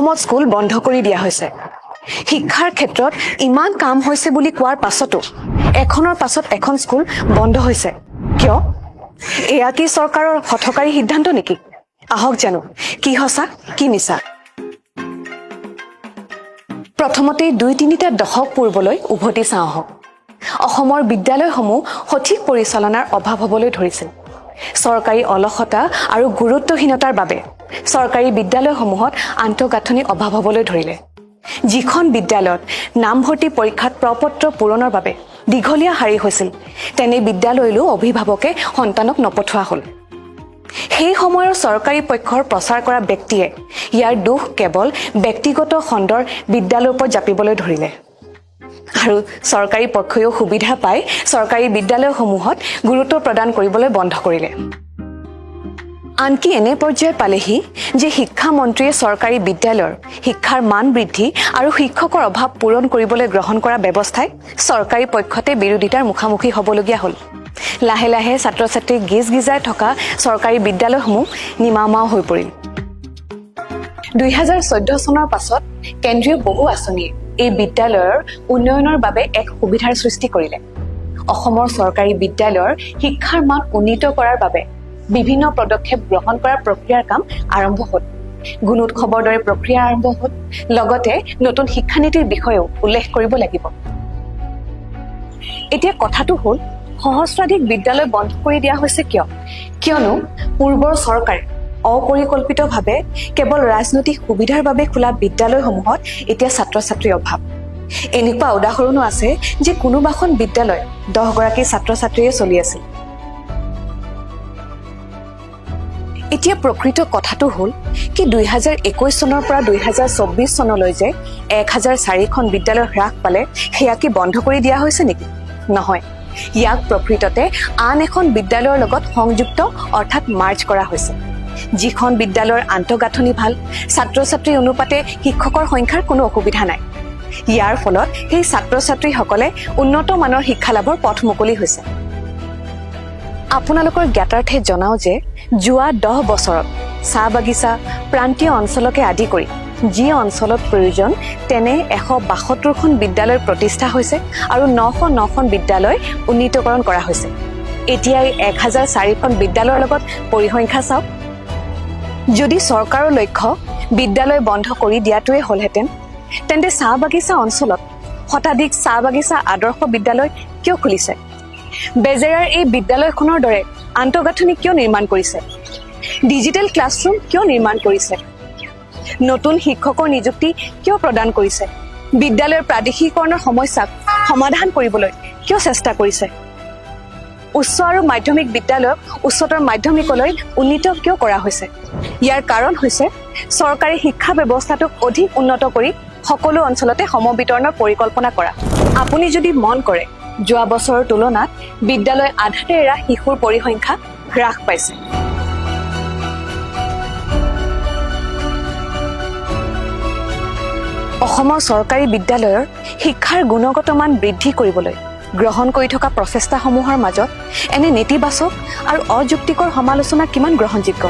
অসমত স্কুল বন্ধ কৰি দিয়া হৈছে। শিক্ষাৰ ক্ষেত্ৰত ইমান কাম হৈছে বুলি কোৱাৰ পাছতো এখনৰ পাছত এখন স্কুল বন্ধ হৈছে কিয়? এয়া কি চৰকাৰৰ হঠকাৰী সিদ্ধান্ত নেকি? আহক জানো কি সঁচা কি মিছা। প্ৰথমতে ২-৩টা দশক পূৰ্বলৈ উভতি চাওঁ আহক। অসমৰ বিদ্যালয়সমূহ সঠিক পৰিচালনাৰ অভাৱ হ'বলৈ ধৰিছিল। চৰকাৰী অলসতা আৰু গুৰুত্বহীনতাৰ বাবে চৰকাৰী বিদ্যালয়সমূহত আন্তঃগাঁথনি অভাৱ হ'বলৈ ধৰিলে। যিখন বিদ্যালয়ত নামভৰ্তি পৰীক্ষাত প্ৰপত্ৰ পূৰণৰ বাবে দীঘলীয়া শাৰী হৈছিল, তেনে বিদ্যালয়লৈও অভিভাৱকে সন্তানক নপঠোৱা হ'ল। সেই সময়ৰ চৰকাৰী পক্ষৰ প্ৰচাৰ কৰা ব্যক্তিয়ে ইয়াৰ দোষ কেৱল ব্যক্তিগত খণ্ডৰ বিদ্যালয়ৰ ওপৰত জাপিবলৈ ধৰিলে আৰু চৰকাৰী পক্ষইও সুবিধা পাই চৰকাৰী বিদ্যালয়সমূহত গুৰুত্ব প্ৰদান কৰিবলৈ বন্ধ কৰিলে। আনকি এনে পৰ্যায় পালেহি যে শিক্ষামন্ত্ৰীয়ে চৰকাৰী বিদ্যালয়ৰ শিক্ষাৰ মান বৃদ্ধি আৰু শিক্ষকৰ অভাৱ পূৰণ কৰিবলৈ গ্ৰহণ কৰা ব্যৱস্থাই চৰকাৰী পক্ষতে বিৰোধিতাৰ মুখামুখি হ'বলগীয়া হ'ল। লাহে লাহে ছাত্ৰ ছাত্ৰী গিজ গিজাই থকা চৰকাৰী বিদ্যালয়সমূহ নিমামাও হৈ পৰিল। ২০১৪ চনৰ পাছত কেন্দ্ৰীয় বহু আঁচনিয়ে এই বিদ্যালয়ৰ উন্নয়নৰ বাবে এক সুবিধাৰ সৃষ্টি কৰিলে। অসমৰ চৰকাৰী বিদ্যালয়ৰ শিক্ষাৰ মান উন্নীত কৰাৰ বাবে বিভিন্ন পদক্ষেপ গ্ৰহণ কৰাৰ প্ৰক্ৰিয়াৰ কাম আৰম্ভ হ'ল। গুণোৎসৱৰ দৰে প্ৰক্ৰিয়া আৰম্ভ হ'ল। লগতে নতুন শিক্ষানীতিৰ বিষয়েও উল্লেখ কৰিব লাগিব। এতিয়া কথাটো হ'ল সহস্ৰাধিক বিদ্যালয় বন্ধ কৰি দিয়া হৈছে কিয়? কিয়নো পূৰ্বৰ চৰকাৰে অপৰিকল্পিতভাৱে কেৱল ৰাজনৈতিক সুবিধাৰ বাবে খোলা বিদ্যালয়সমূহত এতিয়া ছাত্ৰ ছাত্ৰীৰ অভাৱ। এনেকুৱা উদাহৰণো আছে যে কোনোবাখন বিদ্যালয় 10 গৰাকী ছাত্ৰ ছাত্ৰীয়ে চলি আছিল। এতিয়া প্ৰকৃত কথাটো হ'ল কি ২০২১ চনৰ পৰা ২০২৪ চনলৈ যে ১,০০৪খন বিদ্যালয় হ্ৰাস পালে, সেয়া কি বন্ধ কৰি দিয়া হৈছে নেকি? নহয়, ইয়াক প্ৰকৃততে আন এখন বিদ্যালয়ৰ লগত সংযুক্ত অৰ্থাৎ মাৰ্জ কৰা হৈছে। যিখন বিদ্যালয়ৰ আন্তঃগাঁথনি ভাল, ছাত্ৰ ছাত্ৰীৰ অনুপাতে শিক্ষকৰ সংখ্যাৰ কোনো অসুবিধা নাই। ইয়াৰ ফলত সেই ছাত্ৰ ছাত্ৰীসকলে উন্নত মানৰ শিক্ষা লাভৰ পথ মুকলি হৈছে। আপোনালোকৰ জ্ঞাতাৰ্থে জনাও যে যোৱা 10 বছৰত চাহ বাগিচা প্ৰান্তীয় অঞ্চলকে আদি কৰি যি অঞ্চলত প্ৰয়োজন তেনে 172খন বিদ্যালয় প্ৰতিষ্ঠা হৈছে আৰু 909খন বিদ্যালয় উন্নীতকৰণ কৰা হৈছে। এতিয়া এই 1,০০৪খন বিদ্যালয়ৰ লগত পৰিসংখ্যা চাওক। যদি চৰকাৰৰ লক্ষ্য বিদ্যালয় বন্ধ কৰি দিয়াটোৱে হ'লহেঁতেন, তেন্তে চাহ বাগিচা অঞ্চলত শতাধিক চাহ বাগিচা আদৰ্শ বিদ্যালয় কিয় খুলিছে? বেজেৰাৰ এই বিদ্যালয়খনৰ দৰে আন্তঃগাঁথনি কিয় নিৰ্মাণ কৰিছে? ডিজিটেল ক্লাছৰুম কিয় নিৰ্মাণ কৰিছে? নতুন শিক্ষকৰ নিযুক্তি কিয় প্ৰদান কৰিছে? বিদ্যালয়ৰ প্ৰাদেশিকীকৰণৰ সমস্যাক সমাধান কৰিবলৈ কিয় চেষ্টা কৰিছে? উচ্চ আৰু মাধ্যমিক বিদ্যালয়ক উচ্চতৰ মাধ্যমিকলৈ উন্নীত কিয় কৰা হৈছে? ইয়াৰ কাৰণ হৈছে চৰকাৰী শিক্ষা ব্যৱস্থাটোক অধিক উন্নত কৰি সকলো অঞ্চলতে সমবিতৰণৰ পৰিকল্পনা কৰা। আপুনি যদি মন কৰে, যোৱা বছৰৰ তুলনাত বিদ্যালয় আধাতে এৰা শিশুৰ পৰিসংখ্যা হ্ৰাস পাইছে। অসমৰ চৰকাৰী বিদ্যালয়ৰ শিক্ষাৰ গুণগত মান বৃদ্ধি কৰিবলৈ গ্ৰহণ কৰি থকা প্ৰচেষ্টাসমূহৰ মাজত এনে নেতিবাচক আৰু অযুক্তিকৰ সমালোচনা কিমান গ্ৰহণযোগ্য?